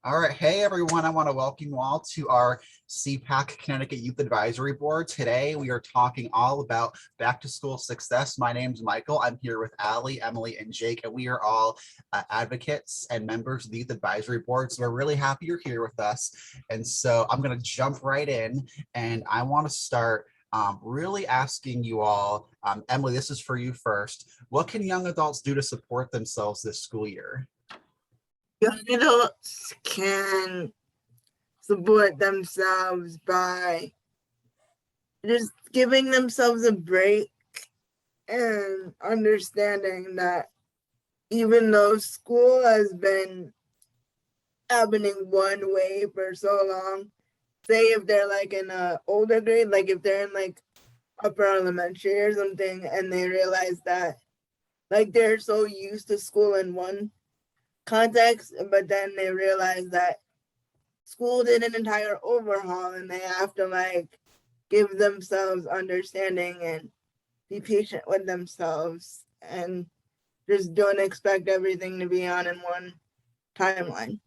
All right. Hey, everyone. I want to welcome you all to our CPAC Connecticut Youth Advisory Board. Today, we are talking all about back to school success. My name's Michael. I'm here with Allie, Emily, and Jake, and we are all advocates and members of the Youth Advisory Board. So we're really happy you're here with us. And so I'm going to jump right in, and I want to start really asking you all, Emily, this is for you first. What can young adults do to support themselves this school year? Young adults can support themselves by just giving themselves a break and understanding that even though school has been happening one way for so long, say if they're like in a older grade, like if they're in like upper elementary or something, and they realize that like they're so used to school in one context, but then they realize that school did an entire overhaul and they have to like give themselves understanding and be patient with themselves and just don't expect everything to be on in one timeline.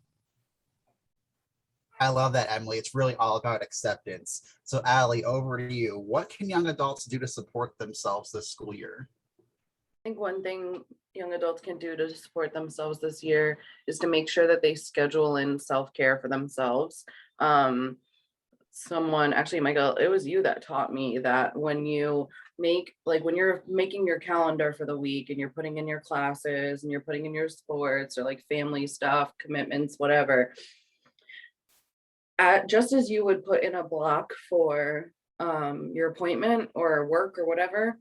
I love that, Emily. It's really all about acceptance. So, Allie, over to you. What can young adults do to support themselves this school year? I think one thing young adults can do to support themselves this year is to make sure that they schedule in self-care for themselves. Actually, Michael, it was you that taught me that when you when you're making your calendar for the week and you're putting in your classes and you're putting in your sports or like family stuff, commitments, whatever, just as you would put in a block for your appointment or work or whatever,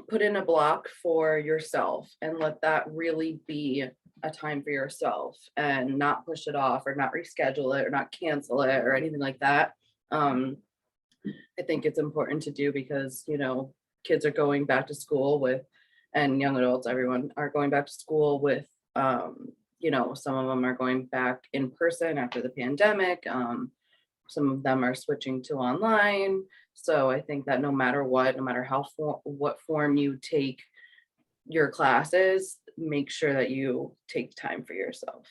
put in a block for yourself and let that really be a time for yourself and not push it off or not reschedule it or not cancel it or anything like that. I think it's important to do because, kids are going back to school and young adults, everyone are going back to school with, some of them are going back in person after the pandemic. Some of them are switching to online. So I think that no matter what form you take your classes, make sure that you take time for yourself.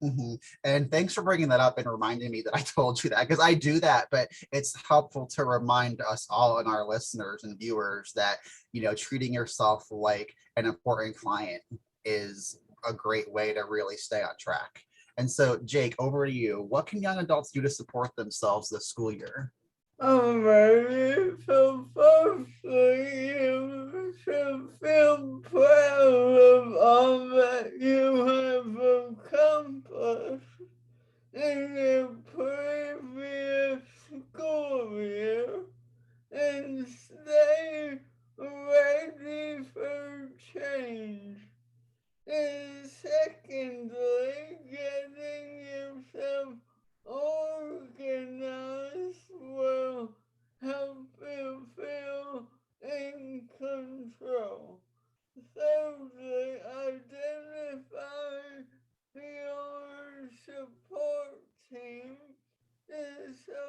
Mm-hmm. And thanks for bringing that up and reminding me that I told you that, because I do that, but it's helpful to remind us all and our listeners and viewers that, treating yourself like an important client is a great way to really stay on track. And so, Jake, over to you. What can young adults do to support themselves this school year? So firstly, you should feel proud of all that you have accomplished in your previous school year and stay ready for change. And secondly, getting yourself organized will help you feel in control. Thirdly, identify your support team, and so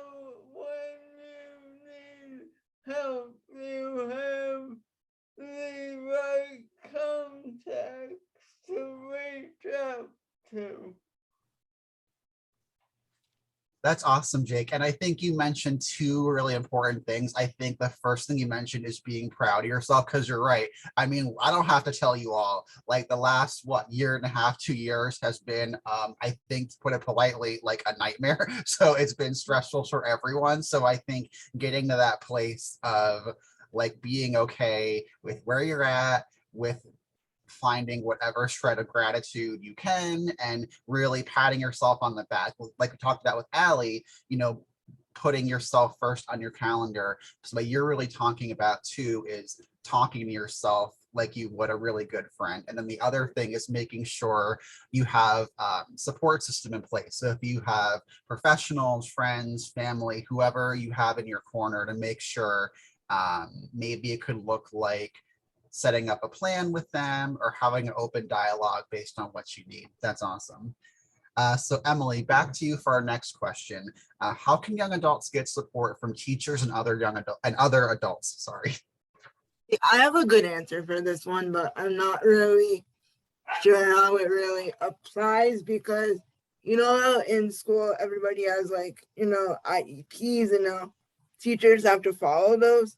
when you need help, you have the right contacts to reach out to. That's awesome, Jake. And I think you mentioned two really important things. I think the first thing you mentioned is being proud of yourself, because you're right. I mean, I don't have to tell you all, like the last, year and a half, 2 years has been, I think, to put it politely, like a nightmare. So it's been stressful for everyone. So I think getting to that place of like being okay with where you're at, with finding whatever shred of gratitude you can and really patting yourself on the back, like we talked about with Allie, putting yourself first on your calendar. So what you're really talking about too is talking to yourself like you would a really good friend. And then the other thing is making sure you have support system in place. So if you have professionals, friends, family, whoever you have in your corner, to make sure maybe it could look like setting up a plan with them or having an open dialogue based on what you need. That's awesome. So Emily, back to you for our next question. How can young adults get support from teachers and other adults? Sorry. I have a good answer for this one, but I'm not really sure how it really applies because you know how in school everybody has like IEPs and teachers have to follow those,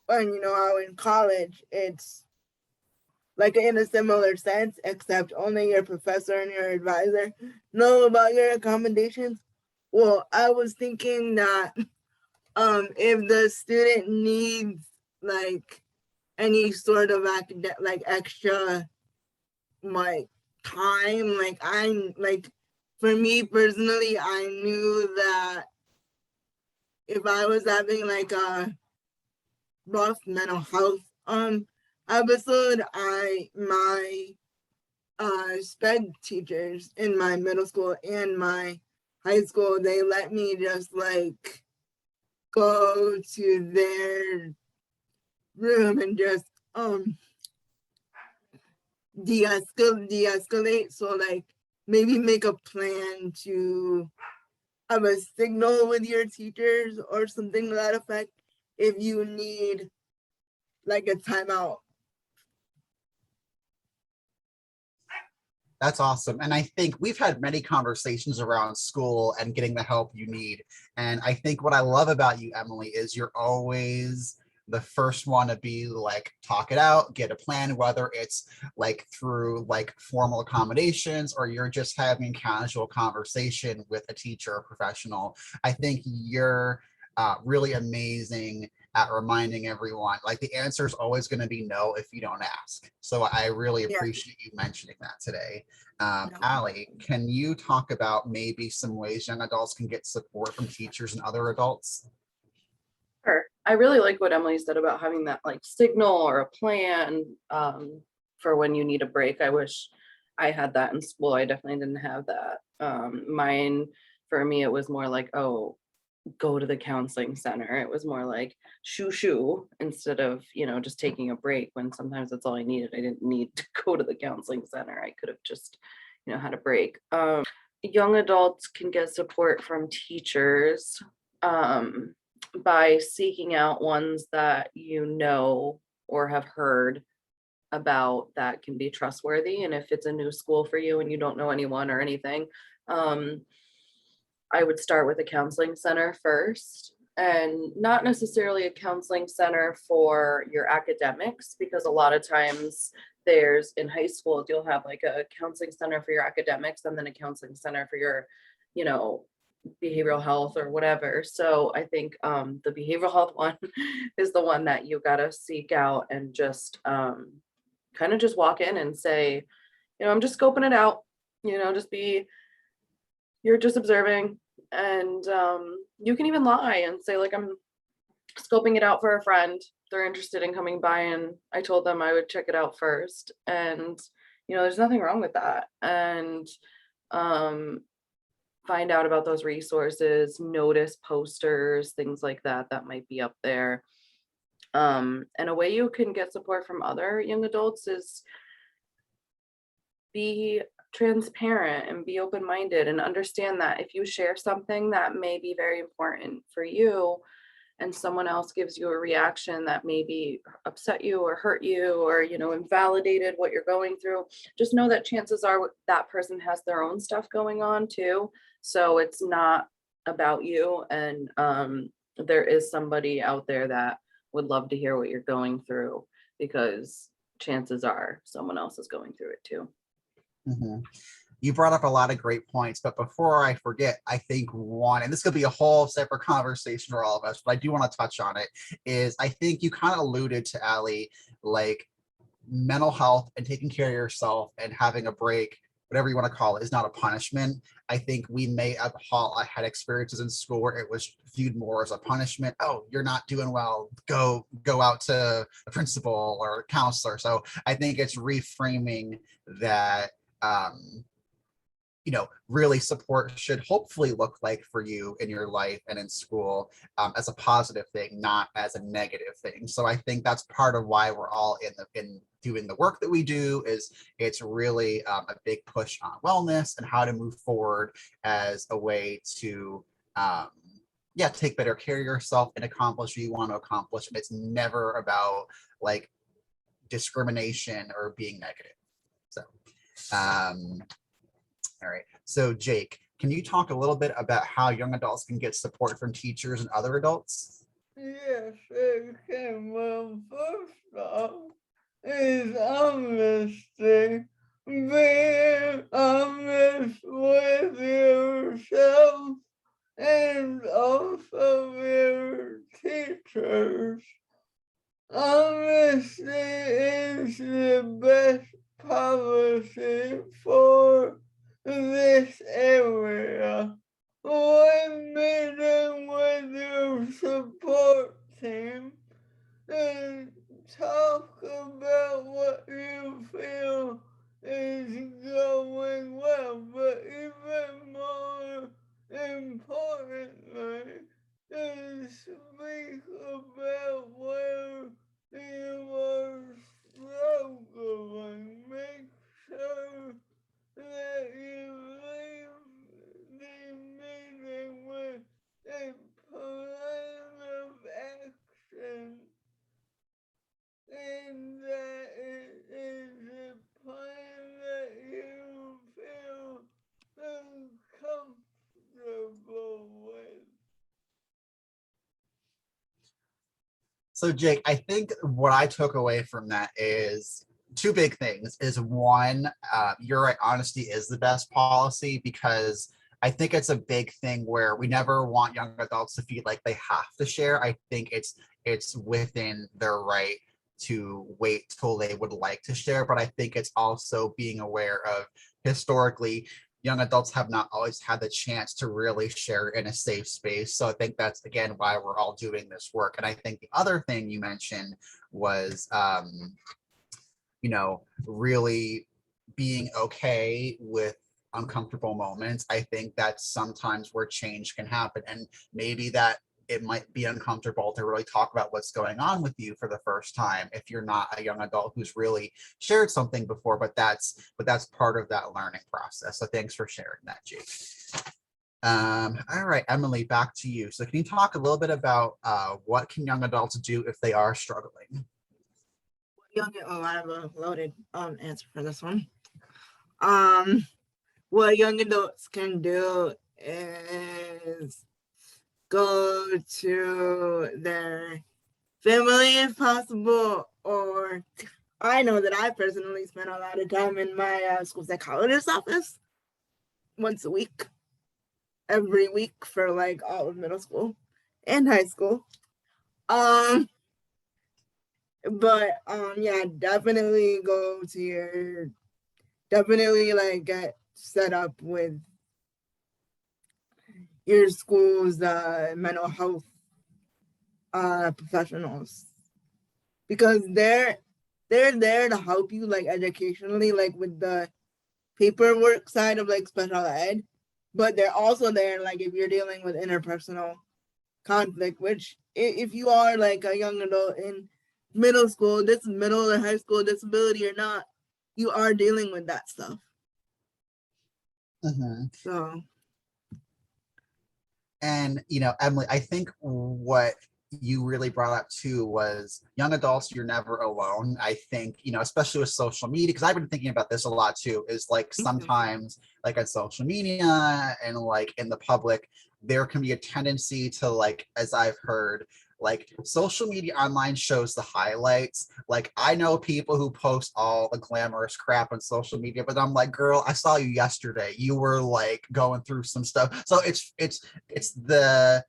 and you know how in college it's like in a similar sense, except only your professor and your advisor know about your accommodations. Well, I was thinking that if the student needs like any sort of like extra like time, like I'm like for me personally, I knew that if I was having like a rough mental health episode, my sped teachers in my middle school and my high school, they let me just like go to their room and just de-escalate. So like maybe make a plan to have a signal with your teachers or something to that effect if you need like a timeout. That's awesome. And I think we've had many conversations around school and getting the help you need. And I think what I love about you, Emily, is you're always the first one to be like, talk it out, get a plan, whether it's like through like formal accommodations or you're just having casual conversation with a teacher or professional. I think you're really amazing at reminding everyone, like the answer is always going to be no if you don't ask. So I really Yeah. appreciate you mentioning that today. No. Allie, can you talk about maybe some ways young adults can get support from teachers and other adults? Sure. I really like what Emily said about having that like signal or a plan for when you need a break. I wish I had that in school. I definitely didn't have that. Mine, for me, it was more like, oh, go to the counseling center. It was more like shoo shoo instead of, just taking a break when sometimes that's all I needed. I didn't need to go to the counseling center. I could have just, had a break. Young adults can get support from teachers by seeking out ones that you know or have heard about that can be trustworthy. And if it's a new school for you and you don't know anyone or anything, I would start with a counseling center first, and not necessarily a counseling center for your academics, because a lot of times there's in high school, you'll have like a counseling center for your academics and then a counseling center for your, you know, behavioral health or whatever. So I think the behavioral health one is the one that you gotta seek out and just kind of just walk in and say, I'm just scoping it out, just be, you're just observing. And you can even lie and say, like, I'm scoping it out for a friend. They're interested in coming by, and I told them I would check it out first. And, there's nothing wrong with that. And find out about those resources, notice posters, things like that that might be up there. And a way you can get support from other young adults is be transparent and be open-minded and understand that if you share something that may be very important for you and someone else gives you a reaction that maybe upset you or hurt you or invalidated what you're going through, just know that chances are that person has their own stuff going on too. So it's not about you, and there is somebody out there that would love to hear what you're going through, because chances are someone else is going through it too. Mhm. You brought up a lot of great points, but before I forget, I think one, and this could be a whole separate conversation for all of us, but I do want to touch on it, is I think you kind of alluded to, Allie, like mental health and taking care of yourself and having a break, whatever you want to call it, is not a punishment. I think we may have had experiences in school where it was viewed more as a punishment. Oh, you're not doing well. Go out to a principal or a counselor. So I think it's reframing that really support should hopefully look like for you in your life and in school as a positive thing, not as a negative thing. So I think that's part of why we're all in doing the work that we do. Is it's really a big push on wellness and how to move forward as a way to take better care of yourself and accomplish what you want to accomplish. And it's never about like discrimination or being negative. So All right. So Jake, can you talk a little bit about how young adults can get support from teachers and other adults? Yes, it can. Well, first off, is honesty. Being honest with yourself and also your teachers. Honesty is the best policy for this area. When meeting with your support team, and talk about what you feel is going well, but even more importantly, is speak about where you are struggling. Make sure that you leave the meeting with a plan of action, and that it is a plan that you feel comfortable with. So Jake, I think what I took away from that is two big things. Is one, you're right, honesty is the best policy, because I think it's a big thing where we never want young adults to feel like they have to share. I think it's within their right to wait till they would like to share, but I think it's also being aware of, historically, young adults have not always had the chance to really share in a safe space. So I think that's, again, why we're all doing this work. And I think the other thing you mentioned was, really being okay with uncomfortable moments. I think that's sometimes where change can happen. And maybe that it might be uncomfortable to really talk about what's going on with you for the first time if you're not a young adult who's really shared something before, but that's part of that learning process. So thanks for sharing that, Jake. All right, Emily, back to you. So can you talk a little bit about what can young adults do if they are struggling? I have a loaded answer for this one. What young adults can do is go to their family if possible, or I know that I personally spend a lot of time in my school psychologist's office once a week, every week for like all of middle school and high school. Yeah, definitely go to definitely like get set up with your school's mental health professionals, because they're there to help you like educationally, like with the paperwork side of like special ed, but they're also there like if you're dealing with interpersonal conflict, which if you are like a young adult in middle school, this middle or high school disability or not, you are dealing with that stuff. So, and Emily, I think what you really brought up too was young adults, you're never alone. I think, especially with social media, because I've been thinking about this a lot too, is like sometimes like on social media and like in the public, there can be a tendency to, like, as I've heard, like social media online shows the highlights. Like I know people who post all the glamorous crap on social media, but I'm like, girl, I saw you yesterday. You were like going through some stuff. So it's the,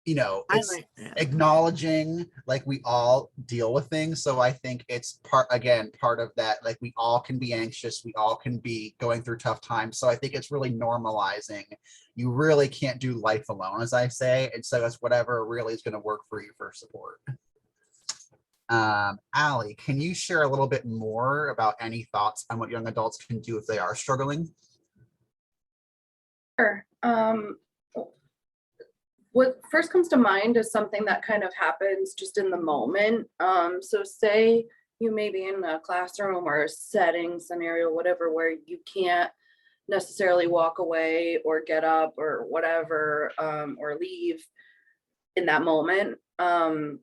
it's acknowledging like we all deal with things. So I think it's part of that, like we all can be anxious, we all can be going through tough times. So I think it's really normalizing. You really can't do life alone, as I say, and so that's whatever really is going to work for you for support. Allie, can you share a little bit more about any thoughts on what young adults can do if they are struggling? Sure. What first comes to mind is something that kind of happens just in the moment. So say you may be in a classroom or a setting scenario, whatever, where you can't necessarily walk away or get up or whatever, or leave in that moment. How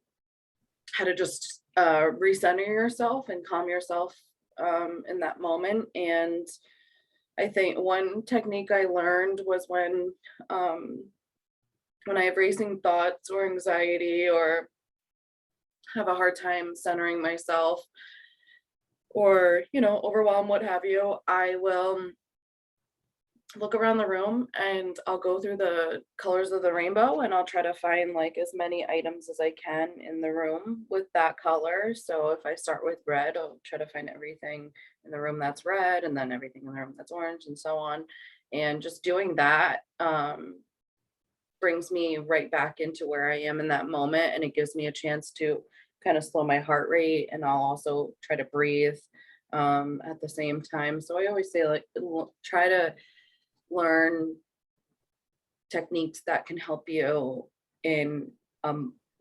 to just recenter yourself and calm yourself in that moment. And I think one technique I learned was when I have racing thoughts or anxiety or have a hard time centering myself or, overwhelmed, what have you, I will look around the room and I'll go through the colors of the rainbow and I'll try to find like as many items as I can in the room with that color. So if I start with red, I'll try to find everything in the room that's red and then everything in the room that's orange and so on. And just doing that brings me right back into where I am in that moment, and it gives me a chance to kind of slow my heart rate, and I'll also try to breathe at the same time. So I always say like try to learn techniques that can help you in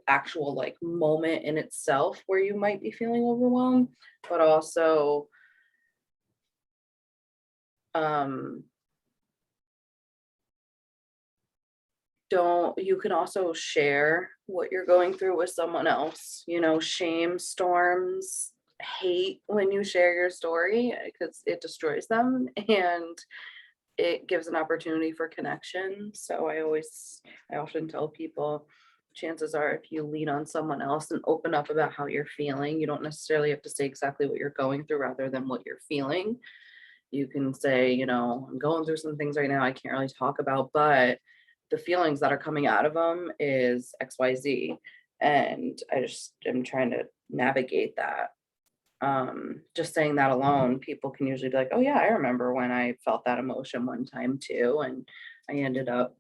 actual like moment in itself where you might be feeling overwhelmed, but also you can also share what you're going through with someone else. Shame storms hate when you share your story because it destroys them and it gives an opportunity for connection. So I often tell people, chances are if you lean on someone else and open up about how you're feeling, you don't necessarily have to say exactly what you're going through rather than what you're feeling. You can say, I'm going through some things right now I can't really talk about, but the feelings that are coming out of them is XYZ. And I just am trying to navigate that. Just saying that alone, people can usually be like, oh yeah, I remember when I felt that emotion one time too. And I ended up,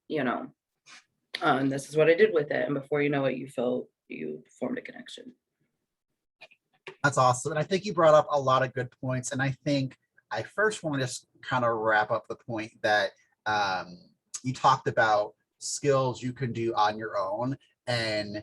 and this is what I did with it. And before you know it, you formed a connection. That's awesome. And I think you brought up a lot of good points. And I think I first want to just kind of wrap up the point that you talked about skills you can do on your own. And,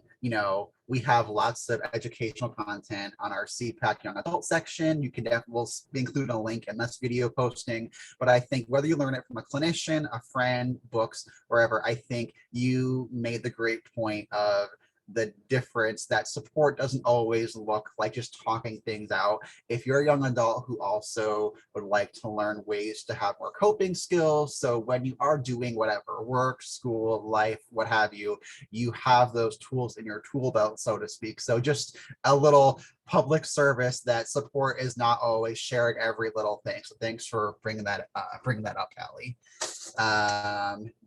we have lots of educational content on our CPAC Young Adult section. You can definitely include a link in this video posting. But I think whether you learn it from a clinician, a friend, books, wherever, I think you made the great point of the difference that support doesn't always look like just talking things out. If you're a young adult who also would like to learn ways to have more coping skills, so when you are doing whatever, work, school, life, what have you, you have those tools in your tool belt, so to speak. So just a little public service that support is not always sharing every little thing. So thanks for bringing that up, Callie.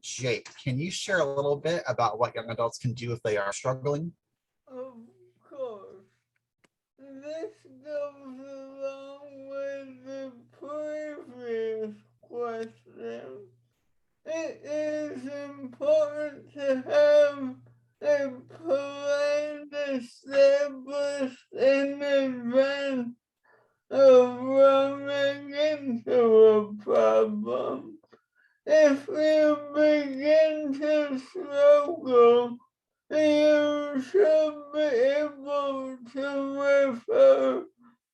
Jake, can you share a little bit about what young adults can do if they are struggling? Of course. This goes along with the previous question. It is important to have a plan established in advance of running into a problem. If you begin to struggle, you should be able to refer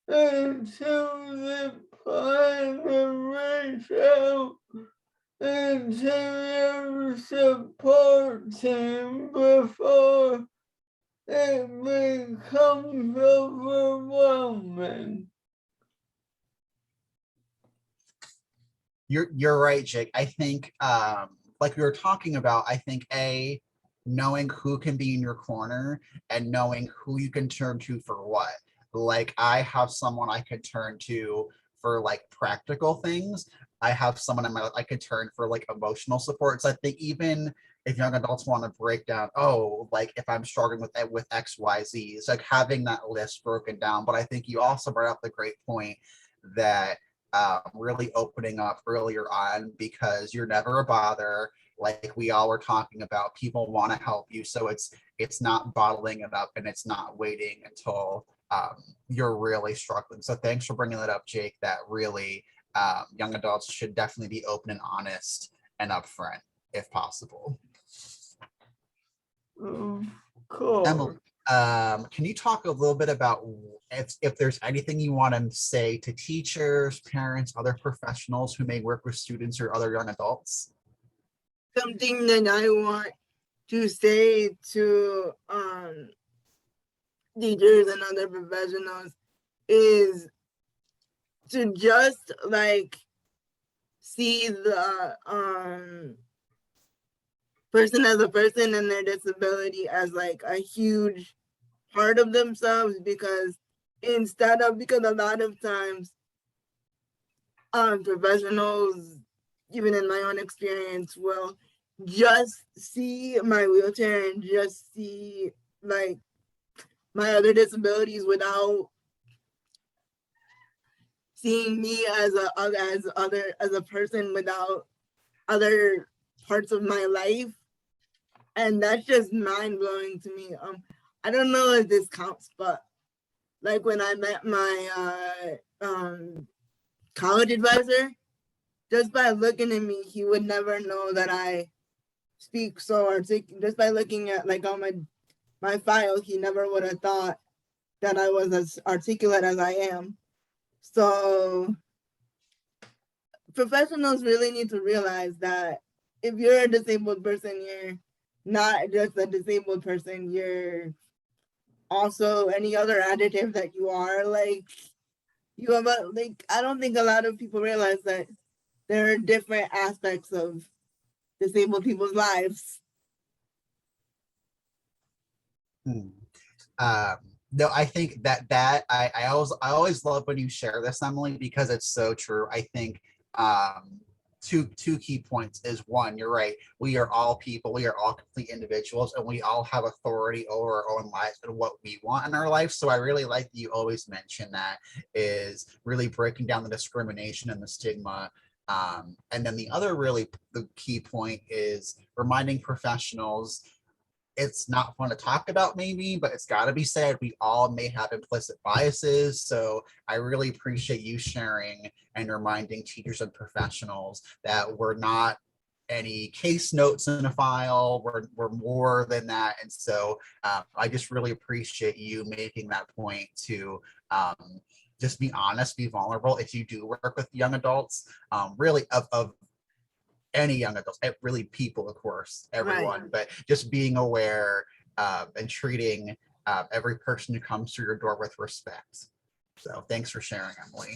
to the plan and reach out to your support team before it becomes overwhelming. You're right, Jake. I think like we were talking about, I think knowing who can be in your corner and knowing who you can turn to for what. Like I have someone I could turn to for like practical things. I have someone I could turn for like emotional support. So I think even if young adults want to break down, like if I'm struggling with XYZ, it's like having that list broken down. But I think you also brought up the great point that really opening up earlier on, because you're never a bother. Like we all were talking about, people want to help you, so it's not bottling it up and it's not waiting until you're really struggling. So thanks for bringing that up, Jake. That really young adults should definitely be open and honest and upfront if possible. Cool. Emily, can you talk a little bit about if there's anything you want to say to teachers, parents, other professionals who may work with students or other young adults? Something that I want to say to teachers and other professionals is to just like see the person as a person and their disability as like a huge part of themselves, because because a lot of times professionals, even in my own experience, will just see my wheelchair and just see like my other disabilities without seeing me as a person without other parts of my life. And that's just mind blowing to me. I don't know if this counts, but like when I met my college advisor, just by looking at me, he would never know that I speak so articulate. Just by looking at like on my file, he never would have thought that I was as articulate as I am. So professionals really need to realize that if you're a disabled person, you're not just a disabled person, you're also any other adjective that you are. Like you have a, like, I don't think a lot of people realize that there are different aspects of disabled people's lives. Hmm. No, I think that I always love when you share this, Emily, because it's so true. I think two key points is one, you're right. We are all people, we are all complete individuals, and we all have authority over our own lives and what we want in our life. So I really like that you always mention that, is really breaking down the discrimination and the stigma. And then the other the key point is reminding professionals it's not fun to talk about maybe, but it's got to be said. We all may have implicit biases. So I really appreciate you sharing and reminding teachers and professionals that we're not any case notes in a file. We're more than that. And so I just really appreciate you making that point to just be honest, be vulnerable. If you do work with young adults, really of any young adults, really people, of course, everyone, but just being aware and treating every person who comes through your door with respect. So thanks for sharing, Emily.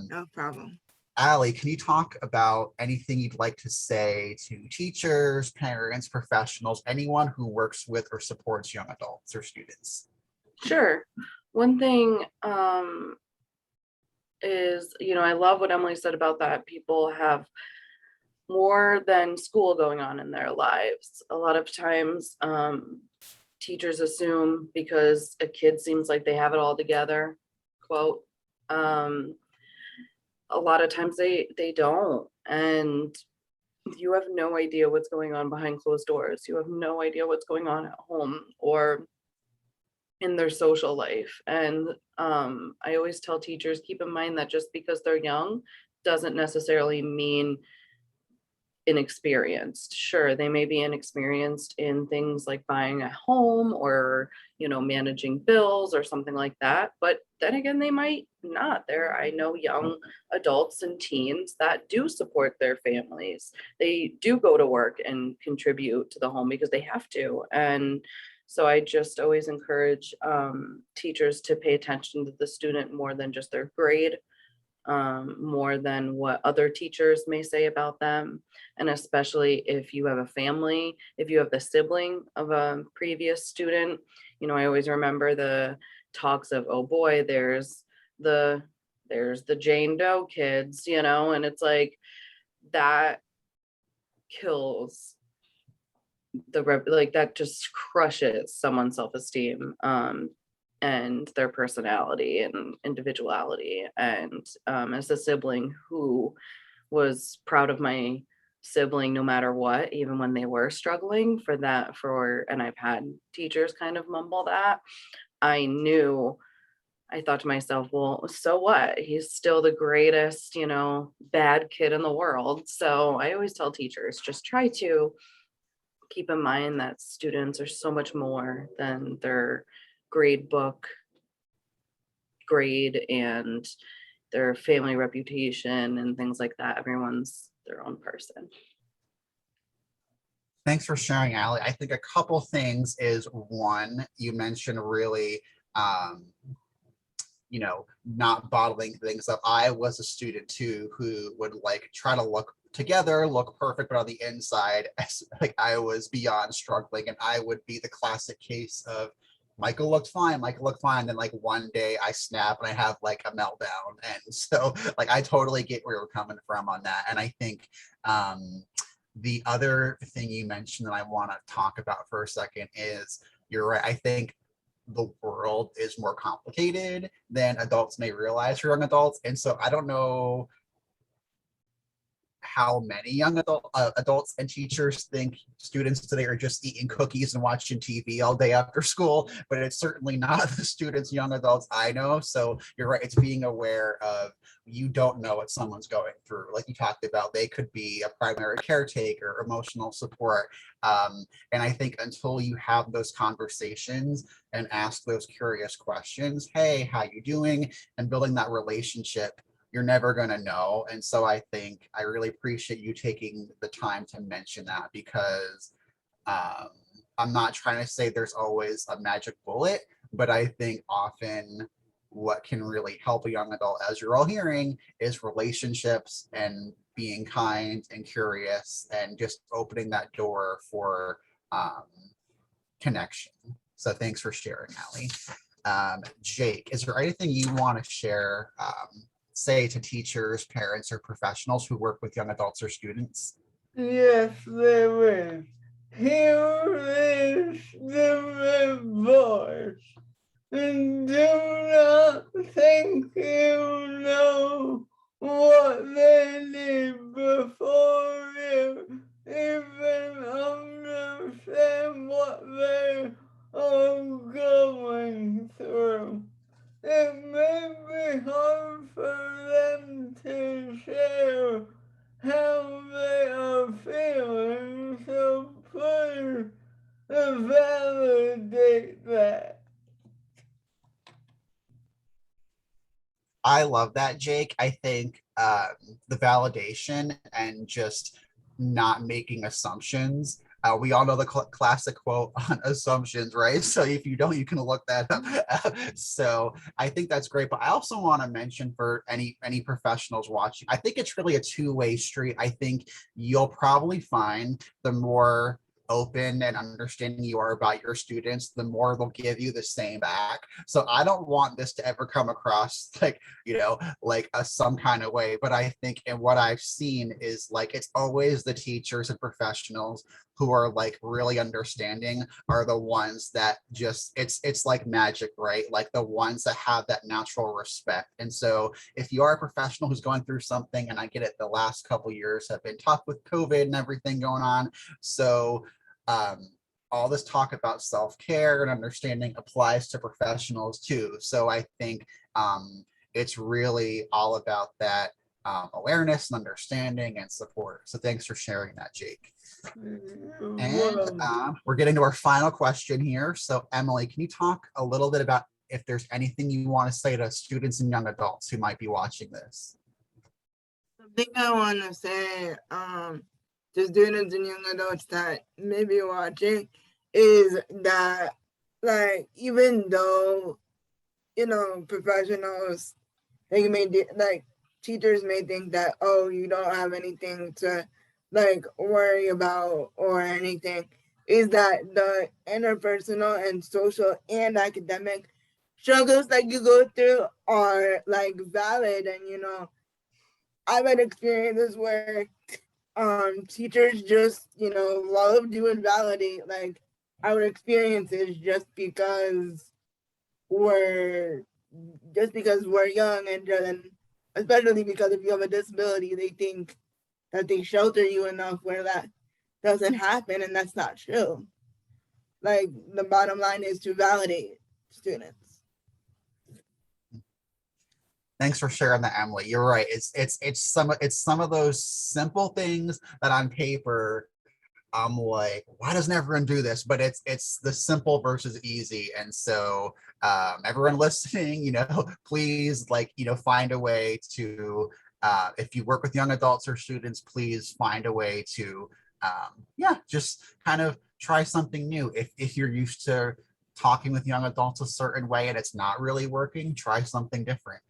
No problem. Allie, can you talk about anything you'd like to say to teachers, parents, professionals, anyone who works with or supports young adults or students? Sure. One thing is, I love what Emily said about that. People have more than school going on in their lives. A lot of times, teachers assume because a kid seems like they have it all together, quote, a lot of times they don't. And you have no idea what's going on behind closed doors. You have no idea what's going on at home or in their social life. And I always tell teachers, keep in mind that just because they're young doesn't necessarily mean inexperienced. Sure, they may be inexperienced in things like buying a home or, managing bills or something like that. But then again, they might not. I know young adults and teens that do support their families. They do go to work and contribute to the home because they have to. And so I just always encourage teachers to pay attention to the student more than just their grade, more than what other teachers may say about them. And especially if you have a family, if you have the sibling of a previous student, I always remember the talks of, oh boy, there's the Jane Doe kids, and it's like that kills that just crushes someone's self-esteem. And their personality and individuality. And as a sibling who was proud of my sibling no matter what, even when they were struggling and I've had teachers kind of mumble that, I thought to myself, well, so what? He's still the greatest, bad kid in the world. So I always tell teachers, just try to keep in mind that students are so much more than their grade book grade and their family reputation and things like that. Everyone's their own person. Thanks for sharing, Allie. I think a couple things is, one, you mentioned really not bottling things up. I was a student too who would like try to look together, look perfect, but on the inside, like I was beyond struggling, and I would be the classic case of Michael looked fine, Michael looked fine. Then like one day I snap and I have like a meltdown. And so like I totally get where you're coming from on that. And I think the other thing you mentioned that I want to talk about for a second is you're right. I think the world is more complicated than adults may realize for young adults. And so I don't know how many young adults and teachers think students today are just eating cookies and watching TV all day after school, but it's certainly not the students, young adults I know. So you're right, it's being aware of, you don't know what someone's going through. Like you talked about, they could be a primary caretaker, emotional support. And I think until you have those conversations and ask those curious questions, hey, how you doing? And building that relationship, you're never going to know. And so I think I really appreciate you taking the time to mention that, because I'm not trying to say there's always a magic bullet, but I think often what can really help a young adult, as you're all hearing, is relationships and being kind and curious and just opening that door for connection. So thanks for sharing, Allie. Jake, is there anything you want to share, say to teachers, parents, or professionals who work with young adults or students? Yes, there is. Here is the voice. And do not think you know what they need before you even understand what they are going through. It may be hard for them to share how they are feeling, so please validate that. I love that, Jake. I think the validation and just not making assumptions. We all know the classic quote on assumptions, right? So if you don't, you can look that up. So I think that's great. But I also want to mention for any professionals watching, I think it's really a two-way street. I think you'll probably find the more open and understanding you are about your students, the more they'll give you the same back. So I don't want this to ever come across like, like some kind of way, but I think, and what I've seen is like, it's always the teachers and professionals who are like really understanding are the ones that just, it's like magic, right? Like the ones that have that natural respect. And so if you are a professional who's going through something, and I get it, the last couple years have been tough with COVID and everything going on. So all this talk about self-care and understanding applies to professionals too. So I think it's really all about that awareness and understanding and support. So thanks for sharing that, Jake. And we're getting to our final question here. So Emily, can you talk a little bit about if there's anything you want to say to students and young adults who might be watching this? I think I want to say to students and young adults that may be watching is that, like, even though, professionals, like teachers may think that, oh, you don't have anything to like worry about or anything, is that the interpersonal and social and academic struggles that you go through are like valid. And I've had experiences where teachers just love to invalidate like our experiences just because we're young, and especially because if you have a disability, they think that they shelter you enough where that doesn't happen, and that's not true. Like, the bottom line is to validate students. Thanks for sharing that, Emily. You're right. It's some of those simple things that on paper I'm like, why doesn't everyone do this? But it's the simple versus easy. And so everyone listening, please find a way to if you work with young adults or students, please find a way to just kind of try something new. If you're used to talking with young adults a certain way and it's not really working, try something different.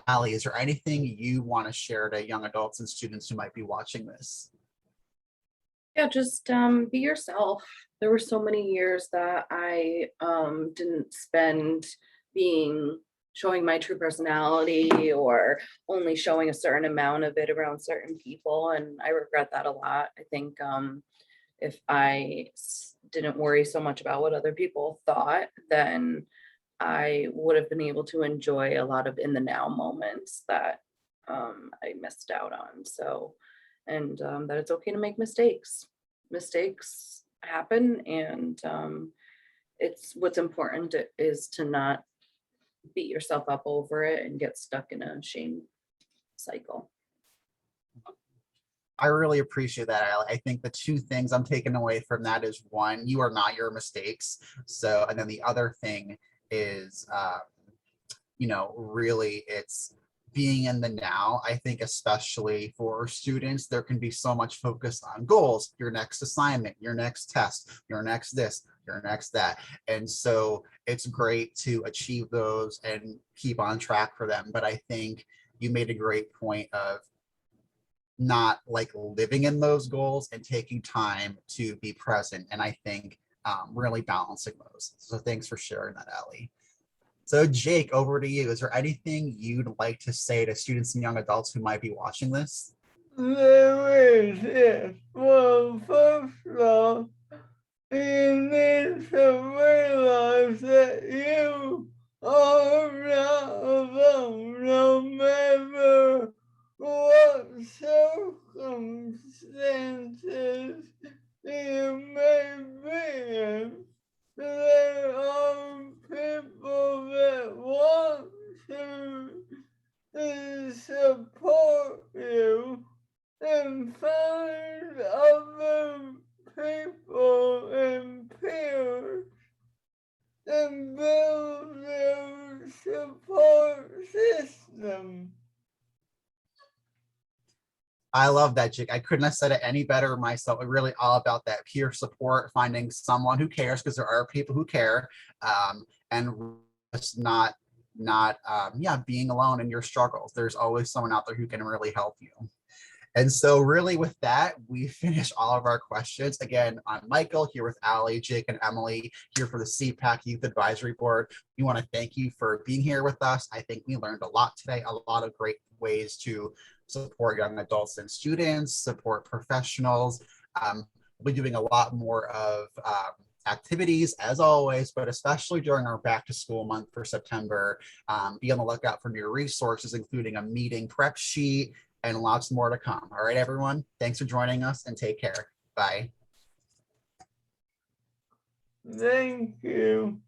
Allie, is there anything you want to share to young adults and students who might be watching this? Yeah, just be yourself. There were so many years that I didn't spend being showing my true personality or only showing a certain amount of it around certain people, and I regret that a lot. I think if I didn't worry so much about what other people thought, then I would have been able to enjoy a lot of in the now moments that I missed out on. So, and that it's okay to make mistakes. Mistakes happen, and it's what's important is to not beat yourself up over it and get stuck in a shame cycle. I really appreciate that, Allie. I think the two things I'm taking away from that is one, you are not your mistakes. So, and then the other thing is, really it's being in the now. I think especially for students, there can be so much focus on goals, your next assignment, your next test, your next this, your next that. And so it's great to achieve those and keep on track for them. But I think you made a great point of not like living in those goals and taking time to be present. And I think really balancing those. So thanks for sharing that, Allie. So Jake, over to you. Is there anything you'd like to say to students and young adults who might be watching this? There is, yes. Well, first of all, you need to realize that you are not alone, no matter what circumstances you may be in. There are people that want to support you and find other people and peers and build their support system. I love that, Jake. I couldn't have said it any better myself. It's really all about that peer support, finding someone who cares, because there are people who care, and just not being alone in your struggles. There's always someone out there who can really help you. And so really with that, we finish all of our questions. Again, I'm Michael here with Allie, Jake, and Emily here for the CPAC Youth Advisory Board. We want to thank you for being here with us. I think we learned a lot today, a lot of great ways to support young adults and students, support professionals. We'll be doing a lot more of activities as always, but especially during our back to school month for September. Be on the lookout for new resources, including a meeting prep sheet, and lots more to come. All right, everyone. Thanks for joining us and take care. Bye. Thank you.